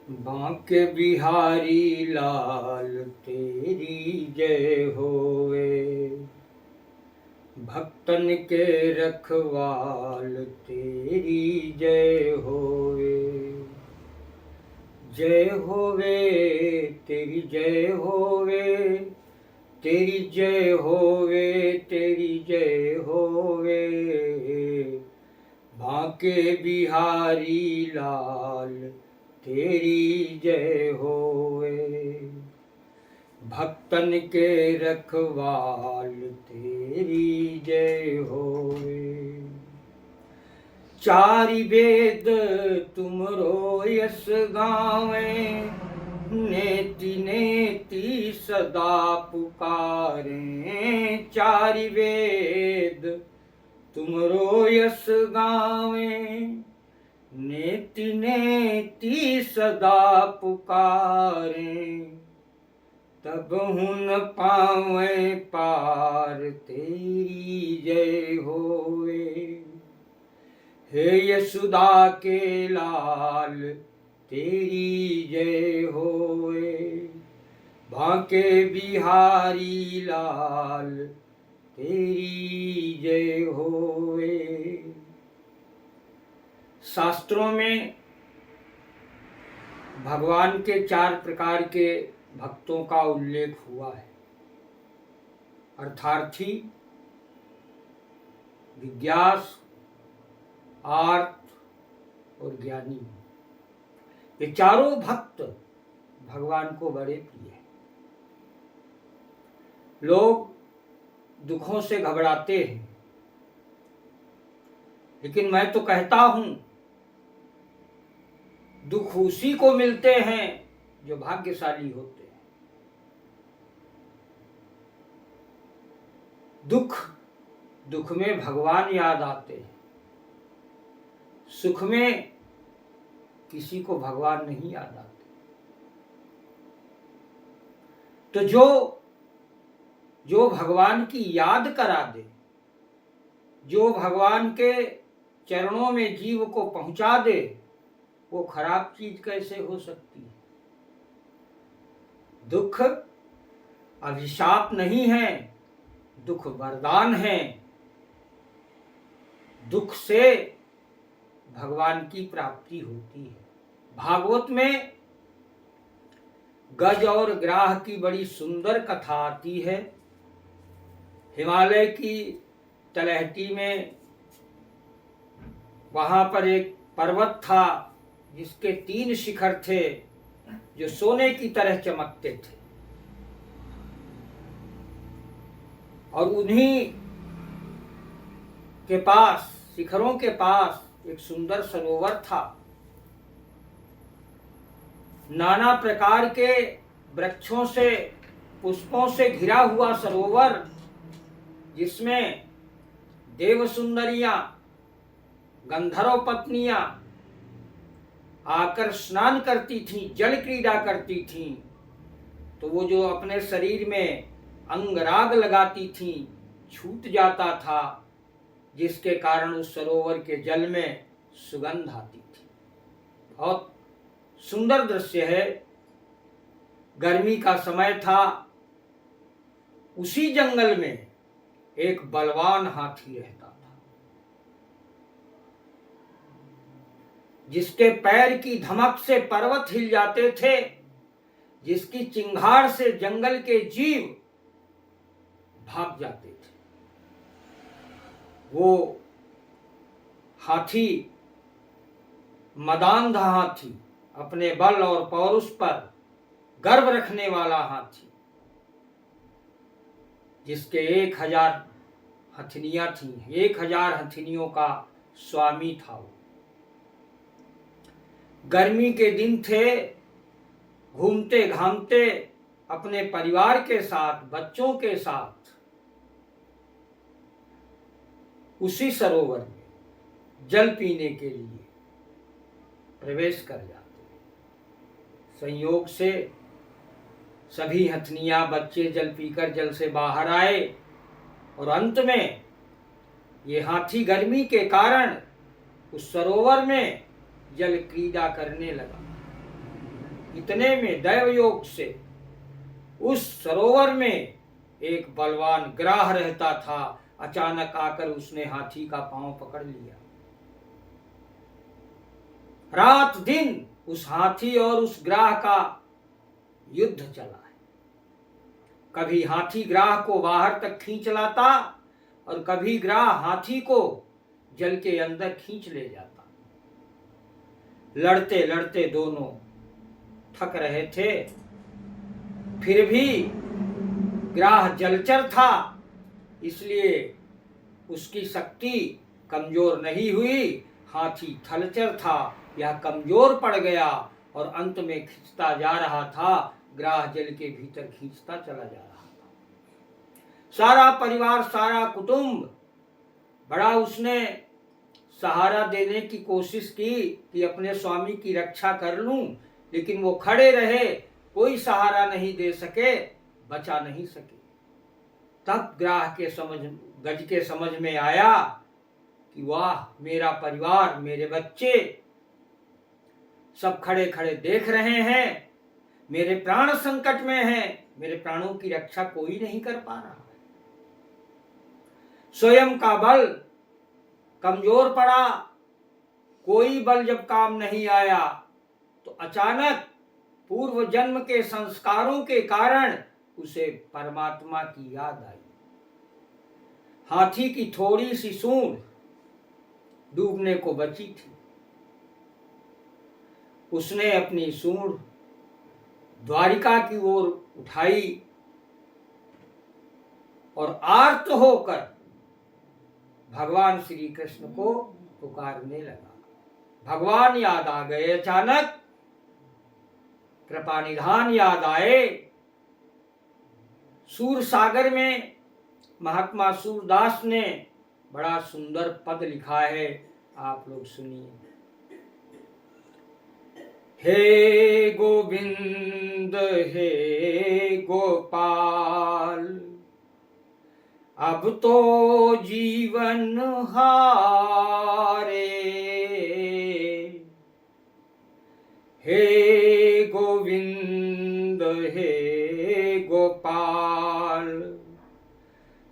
बांके बिहारी लाल तेरी जय होवे, भक्तन के रखवाल तेरी जय होवे। जय होवे तेरी जय होवे, तेरी जय होवे तेरी जय होवे। बांके बिहारी लाल तेरी जय होवे, भक्तन के रखवाल तेरी जय होवे। चारि वेद तुमरो यस गावे, नेति नेति सदा पुकारे। चारि वेद तुमरो यस गावे, नेति नेति सदा पुकारे। तब हुन पावे पार तेरी जय होवे। हे यशोदा के लाल तेरी जय होवे, बांके बिहारी लाल तेरी जय होवे। शास्त्रों में भगवान के 4 प्रकार के भक्तों का उल्लेख हुआ है। अर्थार्थी, जिज्ञास, आर्त और ज्ञानी। ये चारों भक्त भगवान को बड़े प्रिय हैं। लोग दुखों से घबराते हैं, लेकिन मैं तो कहता हूं दुख उसी को मिलते हैं जो भाग्यशाली होते हैं। दुख में भगवान याद आते हैं, सुख में किसी को भगवान नहीं याद आते। तो जो भगवान की याद करा दे, जो भगवान के चरणों में जीव को पहुंचा दे, वो खराब चीज कैसे हो सकती है। दुख अभिशाप नहीं है, दुख वरदान है। दुख से भगवान की प्राप्ति होती है। भागवत में गज और ग्राह की बड़ी सुंदर कथा आती है। हिमालय की तलहटी में वहां पर एक पर्वत था जिसके 3 शिखर थे जो सोने की तरह चमकते थे, और उन्हीं के पास, शिखरों के पास एक सुंदर सरोवर था। नाना प्रकार के वृक्षों से, पुष्पों से घिरा हुआ सरोवर, जिसमें देव सुंदरियां, गंधर्व पत्नियां आकर स्नान करती थीं, जल क्रीड़ा करती थीं। तो वो जो अपने शरीर में अंगराग लगाती थीं, छूट जाता था, जिसके कारण उस सरोवर के जल में सुगंध आती थी। बहुत सुंदर दृश्य है। गर्मी का समय था। उसी जंगल में एक बलवान हाथी रहता था, जिसके पैर की धमक से पर्वत हिल जाते थे, जिसकी चिंगार से जंगल के जीव भाग जाते थे। वो हाथी मदांधा हाथी, अपने बल और पौरुष पर गर्व रखने वाला हाथी, जिसके 1000 हथनियां थीं, 1000 हथनियों का स्वामी था वो। गर्मी के दिन थे, घूमते घामते अपने परिवार के साथ, बच्चों के साथ उसी सरोवर में जल पीने के लिए प्रवेश कर जाते। संयोग से सभी हथनियां, बच्चे जल पीकर जल से बाहर आए, और अंत में ये हाथी गर्मी के कारण उस सरोवर में जल क्रीड़ा करने लगा। इतने में दैव योग से उस सरोवर में एक बलवान ग्राह रहता था। अचानक आकर उसने हाथी का पांव पकड़ लिया। रात दिन उस हाथी और उस ग्राह का युद्ध चला है। कभी हाथी ग्राह को बाहर तक खींच लाता और कभी ग्राह हाथी को जल के अंदर खींच ले जाता। लड़ते लड़ते दोनों थक रहे थे, फिर भी ग्राह जलचर था, इसलिए उसकी शक्ति कमजोर नहीं हुई। हाथी थलचर था, यह कमजोर पड़ गया और अंत में खींचता जा रहा था। ग्राह जल के भीतर खींचता चला जा रहा था। सारा परिवार, सारा कुटुंब, बड़ा उसने सहारा देने की कोशिश की कि अपने स्वामी की रक्षा कर लूं, लेकिन वो खड़े रहे, कोई सहारा नहीं दे सके, बचा नहीं सके। तब गज के समझ में आया कि वाह, मेरा परिवार, मेरे बच्चे सब खड़े खड़े देख रहे हैं, मेरे प्राण संकट में हैं, मेरे प्राणों की रक्षा कोई नहीं कर पा रहा है। स्वयं का बल कमजोर पड़ा, कोई बल जब काम नहीं आया तो अचानक पूर्व जन्म के संस्कारों के कारण उसे परमात्मा की याद आई। हाथी की थोड़ी सी सूंड डूबने को बची थी। उसने अपनी सूंड द्वारिका की ओर उठाई और आर्त होकर भगवान श्री कृष्ण को पुकारने लगा। भगवान याद आ गए। अचानक कृपा निधान याद आए। सूर सागर में महात्मा सूरदास ने बड़ा सुंदर पद लिखा है, आप लोग सुनिए। हे गोविंद हे गोपाल, अब तो जीवन हारे। हे गोविंद हे गोपाल,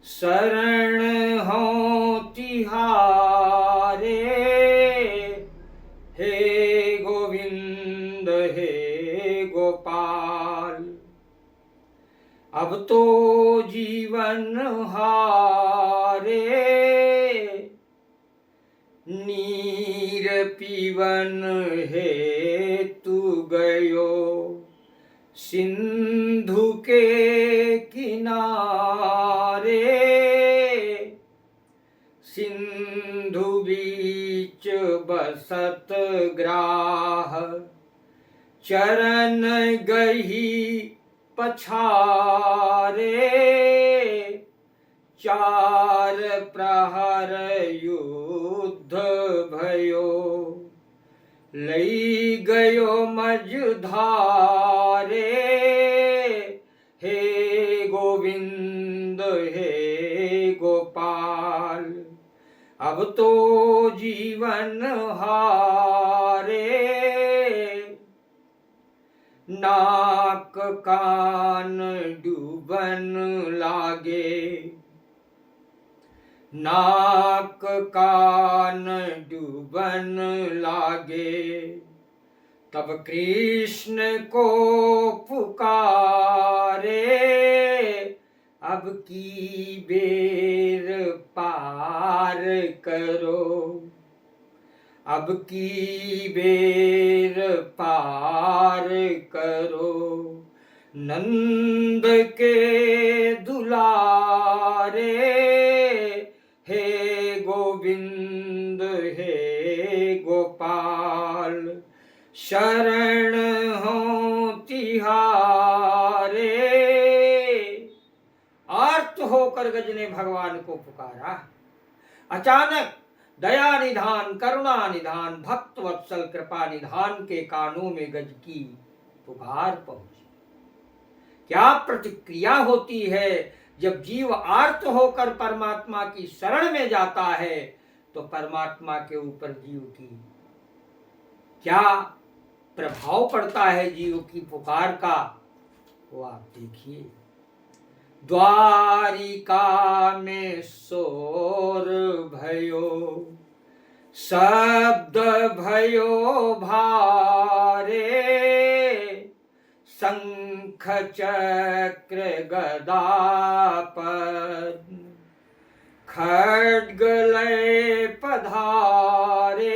शरण हो तिहारे। हे गोविंद हे गोपाल, अब तो जीवन हारे। नीर पीवन हे तू गयो सिंधु के किनारे। सिंधु बीच बसत ग्राह, चरण गही पछारे। चार प्रहर युद्ध भयो, लई गयो मझधारे। हे गोविंद हे गोपाल, अब तो जीवन हारे। नाक कान डूबन लागे, नाक कान डूबन लागे। तब कृष्ण को पुकारे, अब की बेर पार करो। अब की बेर पार करो। नंद के दुलारे, हे गोविंद हे गोपाल, शरण हो तिहारे। आर्त होकर गज ने भगवान को पुकारा। अचानक दया निधान, करुणा निधान, भक्त वत्सल कृपा निधान के कानों में गज की पुकार पहुंची। क्या प्रतिक्रिया होती है जब जीव आर्त होकर परमात्मा की शरण में जाता है, तो परमात्मा के ऊपर जीव की क्या प्रभाव पड़ता है जीव की पुकार का, वो आप देखिए। द्वारिका में शोर भयो, शब्द भयो भारे, शंख चक्र गदा पद्म खड्ग लय पधारे।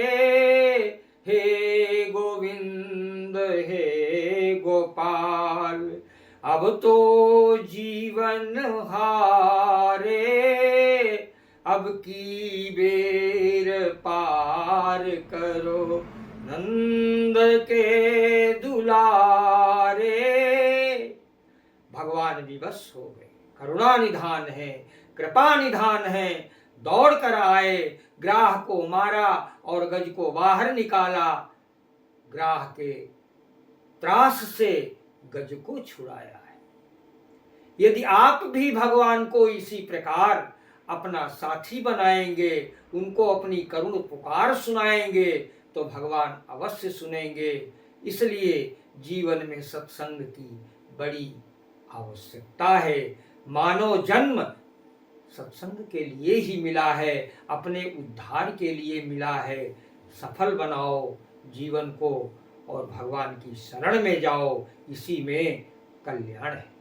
हे गोविंद हे गोपाल, अब तो जीवन हारे, अब की बेर पार करो नंद के दुलारे। भगवान विवश हो गए, करुणा निधान है, कृपा निधान है। दौड़ कर आए, ग्राह को मारा और गज को बाहर निकाला। ग्राह के त्रास से गज को छुड़ाया है। यदि आप भी भगवान को इसी प्रकार अपना साथी बनाएंगे, उनको अपनी करुण पुकार सुनाएंगे, तो भगवान अवश्य सुनेंगे। इसलिए जीवन में सत्संग की बड़ी आवश्यकता है। मानव जन्म सत्संग के लिए ही मिला है, अपने उद्धार के लिए मिला है। सफल बनाओ जीवन को और भगवान की शरण में जाओ, इसी में कल्याण है।